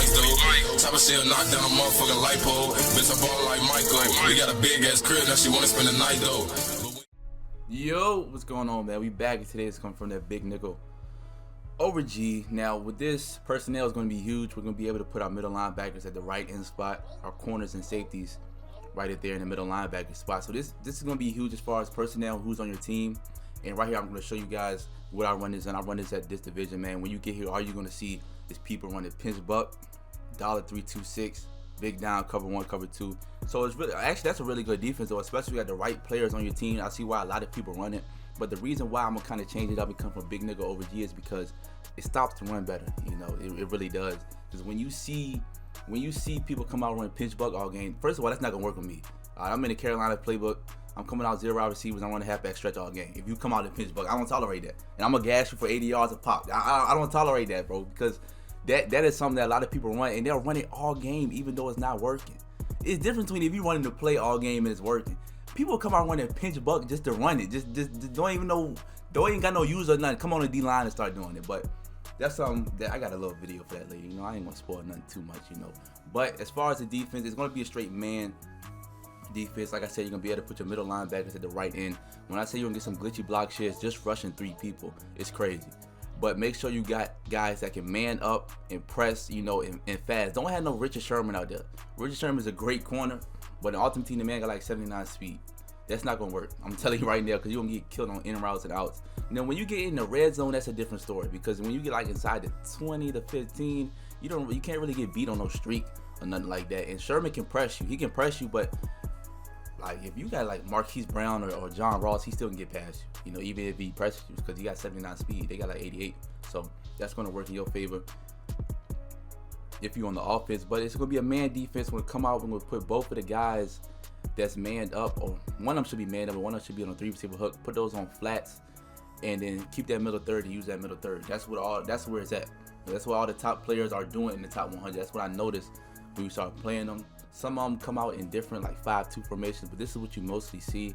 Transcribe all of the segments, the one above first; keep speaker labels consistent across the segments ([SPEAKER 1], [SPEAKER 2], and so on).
[SPEAKER 1] mics though. Top of shit knock down a motherfucking light pole. Bitch, I ball like Michael. We got a big ass crib, now she wanna spend the night though.
[SPEAKER 2] Yo, what's going on, man? We back, and today it's coming from that big nickel over G. Now, with this, personnel is going to be huge. We're going to be able to put our middle linebackers at the right end spot, our corners and safeties right at there in the middle linebacker spot. So this is going to be huge as far as personnel, who's on your team. And right here, I'm going to show you guys what I run is, and I run this at this division, man. When you get here, all you're going to see is people running pinch buck, $326, big down, cover one, cover two. So it's really, actually, that's a really good defense, though, especially if you got the right players on your team. I see why a lot of people run it. But the reason why I'm gonna kind of change it up and come from big nigga over G is because it stops to run better. You know, it really does. Because when you see people come out running pinch buck all game, first of all, that's not gonna work with me. I'm in the Carolina playbook. I'm coming out 0 wide receivers. I'm running halfback stretch all game. If you come out in pinch buck, I don't tolerate that. And I'm gonna gas you for 80 yards a pop. I don't tolerate that, bro, because that is something that a lot of people run, and they'll run it all game even though it's not working. It's different between if you running the play all game and it's working. People come out running pinch buck just to run it. Just don't even know, don't even got no user or nothing. Come on the D line and start doing it. But that's something that I got a little video for that later. You know, I ain't gonna spoil nothing too much, you know. But as far as the defense, it's gonna be a straight man defense. Like I said, you're gonna be able to put your middle linebackers at the right end. When I say you're gonna get some glitchy block shits, just rushing 3 people, it's crazy. But make sure you got guys that can man up and press, you know, and fast. Don't have no Richard Sherman out there. Richard Sherman is a great corner, but an ultimate team, the man got like 79 speed. That's not gonna work. I'm telling you right now, because you're gonna get killed on in routes and outs. Now, when you get in the red zone, that's a different story. Because when you get like inside the 20 to 15, you can't really get beat on no streak or nothing like that. And Sherman can press you. He can press you, but like if you got like Marquise Brown or John Ross, he still can get past you. You know, even if he presses you, because he got 79 speed. They got like 88. So that's gonna work in your favor if you're on the offense. But it's gonna be a man defense. When we come out, we're gonna put both of the guys that's manned up, or one of them should be manned up, and one of them should be on a 3 receiver hook. Put those on flats, and then keep that middle third and use that middle third. That's where it's at. That's what all the top players are doing in the top 100. That's what I noticed when we start playing them. Some of them come out in different like 5-2 formations, but this is what you mostly see.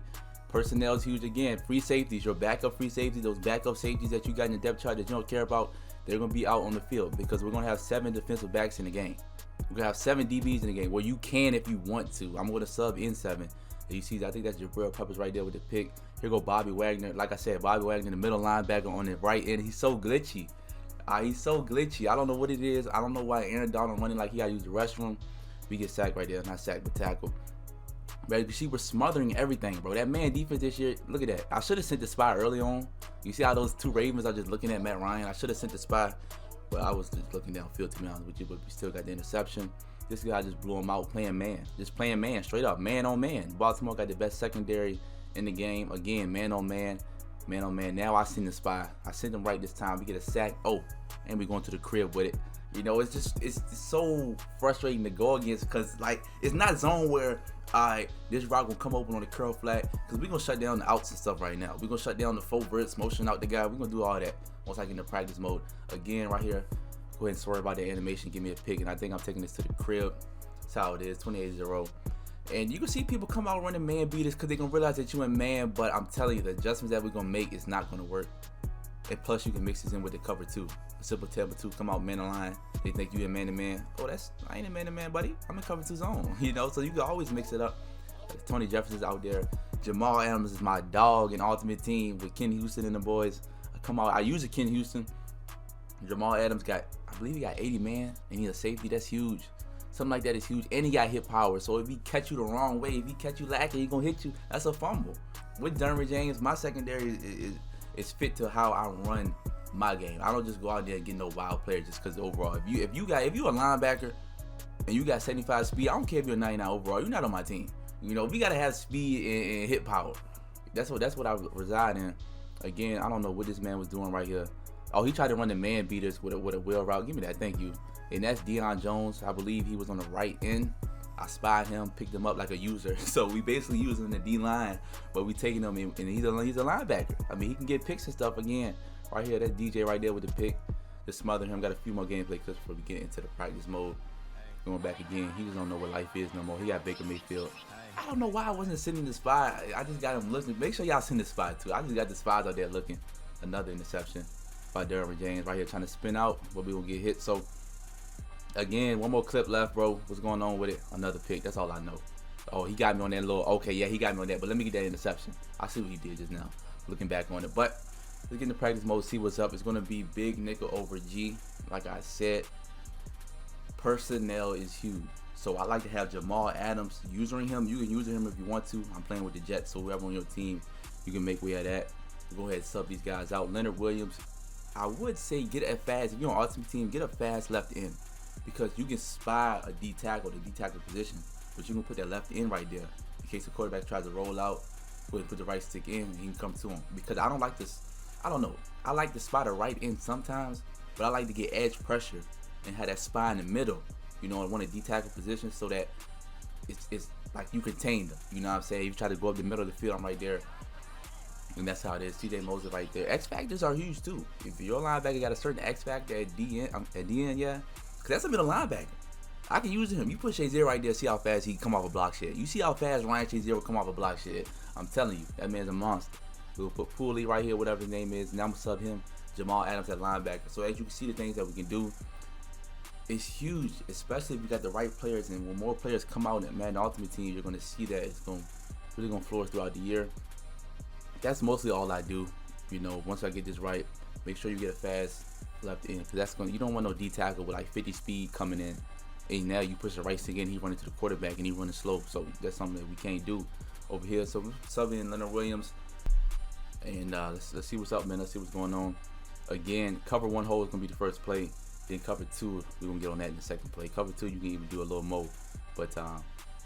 [SPEAKER 2] Personnel is huge again. Free safeties, your backup free safeties, those backup safeties that you got in the depth chart that you don't care about, they're gonna be out on the field because we're gonna have 7 defensive backs in the game. We're gonna have 7 DBs in the game. Well, you can if you want to. I'm gonna sub in 7. And you see, I think that's Jabril Peppers right there with the pick. Here go Bobby Wagner. Like I said, Bobby Wagner, the middle linebacker on the right end. He's so glitchy. He's so glitchy. I don't know what it is. I don't know why Aaron Donald running like he gotta use the restroom. We get sacked right there, not sacked, but tackle. But she was smothering everything, bro. That man defense this year, look at that. I should have sent the spy early on. You see how those 2 Ravens are just looking at Matt Ryan? I should have sent the spy, but I was just looking downfield, to be honest with you. But we still got the interception. This guy just blew him out playing man. Just playing man, straight up, man on man. Baltimore got the best secondary in the game. Again, man on man, man on man. Now I seen the spy. I sent him right this time. We get a sack. Oh, and we going to the crib with it. You know, it's so frustrating to go against because, like, it's not zone where, all right, this route will come open on the curl flat because we're going to shut down the outs and stuff right now. We're going to shut down the full blitz, motion out the guy. We're going to do all that once I get into practice mode. Again, right here, go ahead and swear about the animation. Give me a pick, and I think I'm taking this to the crib. That's how it is, 28-0. And you can see people come out running man beaters because they're going to realize that you're in man, but I'm telling you, the adjustments that we're going to make is not going to work. And plus, you can mix this in with the cover 2. A simple temper 2, come out man to line. They think you in man to man. Oh, I ain't a man to man, buddy. I'm in cover 2 zone. You know, so you can always mix it up. Tony Jefferson's out there. Jamal Adams is my dog in Ultimate Team with Ken Houston and the boys. I use a Ken Houston. Jamal Adams got, I believe he got 80 man, and he's a safety. That's huge. Something like that is huge. And he got hit power. So if he catch you the wrong way, if he catch you lacking, he gonna hit you. That's a fumble. With Derwin James, my secondary is fit to how I run my game. I don't just go out there and get no wild player just because overall. If you a linebacker and you got 75 speed, I don't care if you're 99 overall. You're not on my team. You know, we gotta have speed and hit power. That's what I reside in. Again, I don't know what this man was doing right here. Oh, he tried to run the man beaters with a wheel route. Give me that, thank you. And that's Deion Jones. I believe he was on the right end. I spied him, picked him up like a user. So we basically using the D line, but we taking him in, and he's a linebacker. I mean, he can get picks and stuff. Again, right here, that's DJ right there with the pick. Just smother him. Got a few more gameplay clips before we get into the practice mode. Going back again, he just don't know what life is no more. He got Baker Mayfield. I don't know why I wasn't sending the spy. I just got him listening. Make sure y'all send the spy too. I just got the spies out there looking. Another interception by Derwin James right here trying to spin out, but we gonna get hit. So Again, one more clip left, bro. What's going on with it? Another pick. That's all I know. Oh, he got me on that little. Okay, yeah, he got me on that. But let me get that interception. I see what he did just now. Looking back on it, but let's get into practice mode. See what's up. It's gonna be big nickel over G. Like I said, personnel is huge. So I like to have Jamal Adams using him. You can use him if you want to. I'm playing with the Jets, so whoever on your team, you can make way of that. Go ahead and sub these guys out. Leonard Williams, I would say get a fast. If you're on ultimate team, get a fast left end, because you can spy a D tackle, the D tackle position, but you can put that left end right there in case the quarterback tries to roll out. Put the right stick in, and he can come to him. Because I don't like this. I don't know. I like to spot a right end sometimes, but I like to get edge pressure and have that spy in the middle. You know, in one of the D tackle positions, so that it's like you contain them. You know what I'm saying? You try to go up the middle of the field, I'm right there. And that's how it is. CJ Moses right there. X factors are huge too. If your linebacker got a certain X factor at DN, yeah, because that's a middle linebacker. I can use him. You put Shazier right there, see how fast he come off a block shed. You see how fast Ryan Shazier will come off a block shed. I'm telling you, that man's a monster. We'll put Pooley right here, whatever his name is. Now I'm gonna sub him, Jamal Adams at linebacker. So as you can see, the things that we can do, it's huge, especially if you got the right players. And when more players come out in Madden Ultimate Team, you're gonna see that it's really gonna flourish throughout the year. That's mostly all I do. You know, once I get this right, make sure you get a fast left end, because that's you don't want no D tackle with like 50 speed coming in. And now you push the right stick in, he running to the quarterback and he running slow. So that's something that we can't do over here. So we're subbing in Leonard Williams, and let's see what's up, man. Let's see what's going on. Again, cover one hole is gonna be the first play. Then cover two, we're gonna get on that in the second play. Cover two, you can even do a little more. But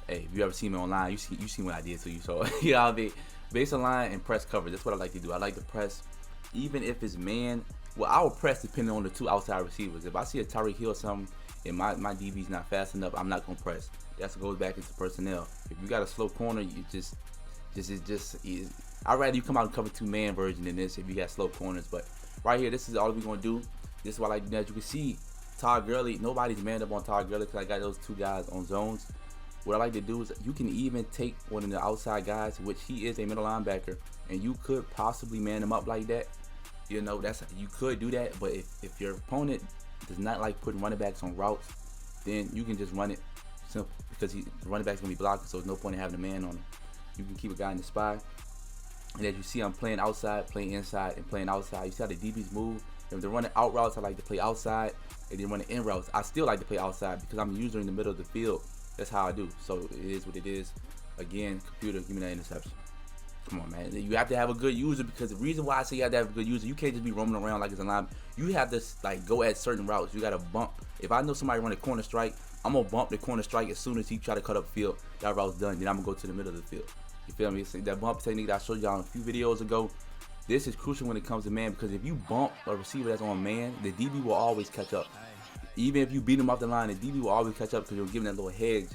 [SPEAKER 2] hey, if you ever see me online, you see what I did to you. So yeah, I'll be base a line and press cover. That's what I like to do. I like to press, even if it's man. Well, I will press depending on the two outside receivers. If I see a Tyreek Hill or something, and my DB's not fast enough, I'm not gonna press. That goes back into personnel. If you got a slow corner, you I'd rather you come out and cover two man version than this if you got slow corners. But right here, this is all we're gonna do. This is what I like to do. As you can see, Todd Gurley, nobody's manned up on Todd Gurley because I got those two guys on zones. What I like to do is you can even take one of the outside guys, which he is a middle linebacker, and you could possibly man him up like that. You know, you could do that. But if your opponent does not like putting running backs on routes, then you can just run it simple, because the running back's gonna be blocking, so there's no point in having a man on him. You can keep a guy in the spy. And as you see, I'm playing outside, playing inside, and playing outside. You see how the DBs move? If they're running out routes, I like to play outside. If they're running in routes, I still like to play outside, because I'm usually in the middle of the field. That's how I do. So it is what it is. Again, computer, give me that interception. Come on, man. You have to have a good user, because the reason why I say you have to have a good user, you can't just be roaming around like it's a line. You have to like go at certain routes. You got to bump. If I know somebody run a corner strike, I'm going to bump the corner strike as soon as he try to cut up field. That route's done. Then I'm going to go to the middle of the field. You feel me? So that bump technique that I showed y'all a few videos ago, this is crucial when it comes to man, because if you bump a receiver that's on man, the DB will always catch up. Even if you beat him off the line, the DB will always catch up, because you're giving that little hedge,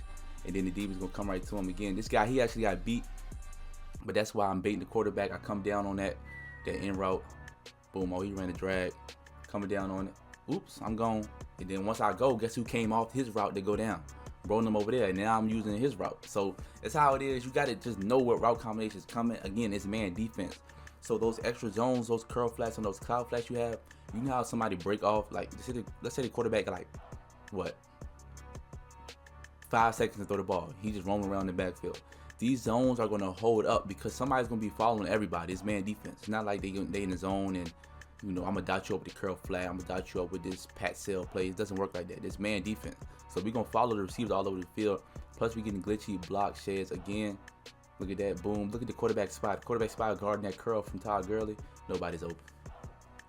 [SPEAKER 2] and then the DB's going to come right to him again. This guy, he actually got beat, but that's why I'm baiting the quarterback. I come down on that in route. Boom, oh, he ran a drag. Coming down on it. Oops, I'm gone. And then once I go, guess who came off his route to go down? Rolling him over there, and now I'm using his route. So that's how it is. You got to just know what route combinations coming. Again, it's man defense. So those extra zones, those curl flats, and those cloud flats you have, you know how somebody break off, like let's say the quarterback got like what, 5 seconds to throw the ball. He just roaming around the backfield. These zones are going to hold up, because somebody's going to be following everybody. It's man defense. It's not like they in the zone and, you know, I'm going to dot you up with the curl flat. I'm going to dot you up with this pat sell play. It doesn't work like that. It's man defense. So we're going to follow the receivers all over the field. Plus we're getting glitchy block sheds again. Look at that. Boom. Look at the quarterback spot. The quarterback spot guarding that curl from Todd Gurley. Nobody's open.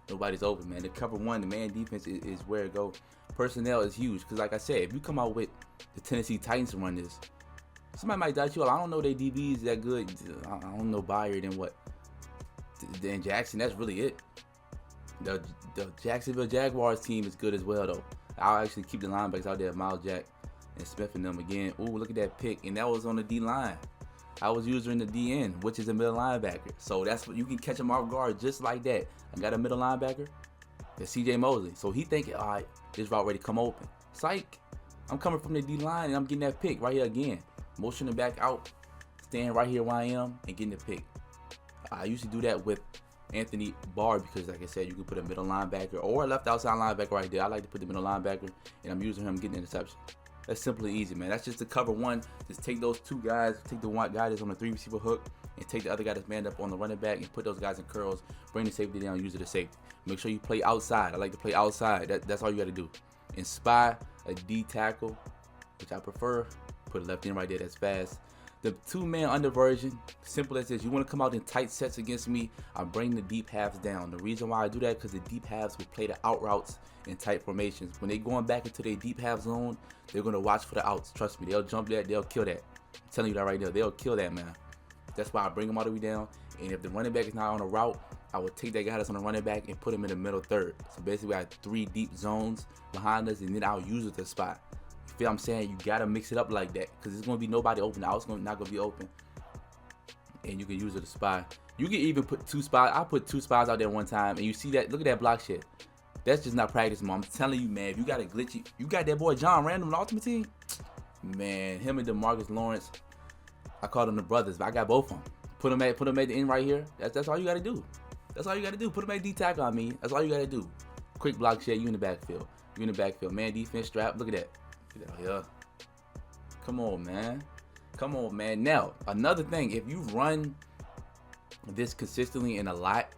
[SPEAKER 2] Nobody's open, man. The cover one, the man defense is where it goes. Personnel is huge, because like I said, if you come out with the Tennessee Titans to run this, somebody might dot you up. I don't know their DBs that good. I don't know Byard and what. Then Jackson, that's really it. The Jacksonville Jaguars team is good as well, though. I'll actually keep the linebackers out there, Miles Jack and Smith and them again. Ooh, look at that pick. And that was on the D line. I was using the DN, which is a middle linebacker. So that's what you can catch him off guard just like that. I got a middle linebacker. It's CJ Mosley. So he thinking, all right, this route ready to come open. Psych. I'm coming from the D line and I'm getting that pick right here again. Motioning back out, staying right here where I am and getting the pick. I used to do that with Anthony Barr, because like I said, you can put a middle linebacker or a left outside linebacker right there. I like to put the middle linebacker, and I'm using him getting interception. That's simple and easy, man. That's just to cover one. Just take those two guys, take the one guy that's on the 3 receiver hook, and take the other guy that's manned up on the running back and put those guys in curls. Bring the safety down, use it as safety. Make sure you play outside. I like to play outside. That's all you got to do. And spy a D tackle, which I prefer. Put a left in right there. That's fast. The 2-man under version, simple as this. You want to come out in tight sets against me, I bring the deep halves down. The reason why I do that, because the deep halves will play the out routes in tight formations. When they going back into their deep half zone, they're going to watch for the outs. Trust me, they'll jump that, they'll kill that. I'm telling you that right now, they'll kill that, man. That's why I bring them all the way down. And if the running back is not on a route, I would take that guy that's on the running back and put him in the middle third. So basically, I have 3 deep zones behind us, and then I'll use it to spot. You feel what I'm saying? You gotta mix it up like that, because there's gonna be nobody open. The out's not gonna be open, and you can use it to spy. You can even put 2 spies. I put 2 spies out there one time, and you see that? Look at that block shit. That's just not practice, man. I'm telling you, man. If you got a glitchy, you got that boy John Randall on the Ultimate Team. Man, him and DeMarcus Lawrence, I call them the brothers, but I got both of them. Put them at the end right here. That's all you gotta do. That's all you gotta do. Put them at D tackle on me. That's all you gotta do. Quick block shit. You in the backfield. You in the backfield, man. Defense strap. Look at that. Yeah. Come on, man. Come on, man. Now, another thing, if you run this consistently and a lot,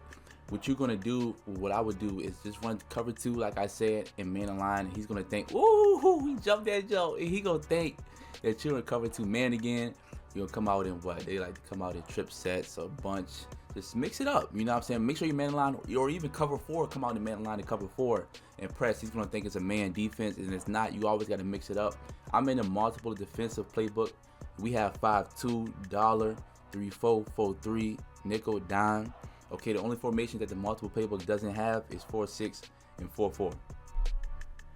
[SPEAKER 2] what you're gonna do, what I would do is just run cover 2, like I said, and man align. He's gonna think, ooh, he jumped that jump. And he gonna think that you're in cover 2 man again. You'll come out in what? They like to come out in trip sets or bunch. Just mix it up. You know what I'm saying? Make sure you man line, or even cover 4. Come out in man line and cover 4 and press. He's gonna think it's a man defense, and it's not. You always gotta mix it up. I'm in a multiple defensive playbook. We have 5-2, dollar, 3-4, 4-3, nickel, dime. Okay, the only formation that the multiple playbook doesn't have is 4-6 and 4-4.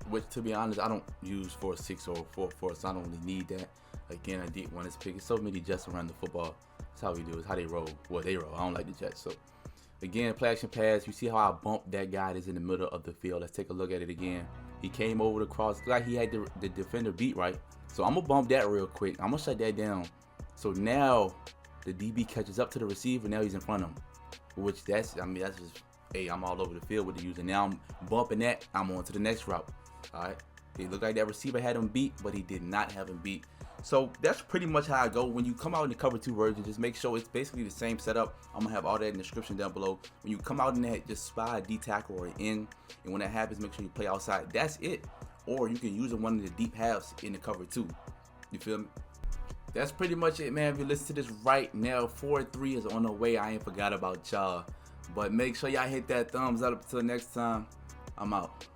[SPEAKER 2] Which, to be honest, I don't use 4-6 or 4-4, so I don't really need that. Again, a deep one is picking so many Jets around the football. That's how we do. It's how they roll. Well, they roll. I don't like the Jets. So, again, play action pass. You see how I bumped that guy that's in the middle of the field. Let's take a look at it again. He came over the cross. Like he had the defender beat right. So, I'm going to bump that real quick. I'm going to shut that down. So, now the DB catches up to the receiver. Now he's in front of him. Which that's just, hey, I'm all over the field with the user. Now I'm bumping that. I'm on to the next route. All right. It looked like that receiver had him beat, but he did not have him beat. So that's pretty much how I go. When you come out in the cover 2 version, just make sure it's basically the same setup. I'm gonna have all that in the description down below. When you come out in that, just spy a D tackle or an in, and when that happens, make sure you play outside. That's it. Or you can use one of the deep halves in the cover 2. You feel me? That's pretty much it, man. If you listen to this right now, 4-3 is on the way. I ain't forgot about y'all. But make sure y'all hit that thumbs up. Until next time, I'm out.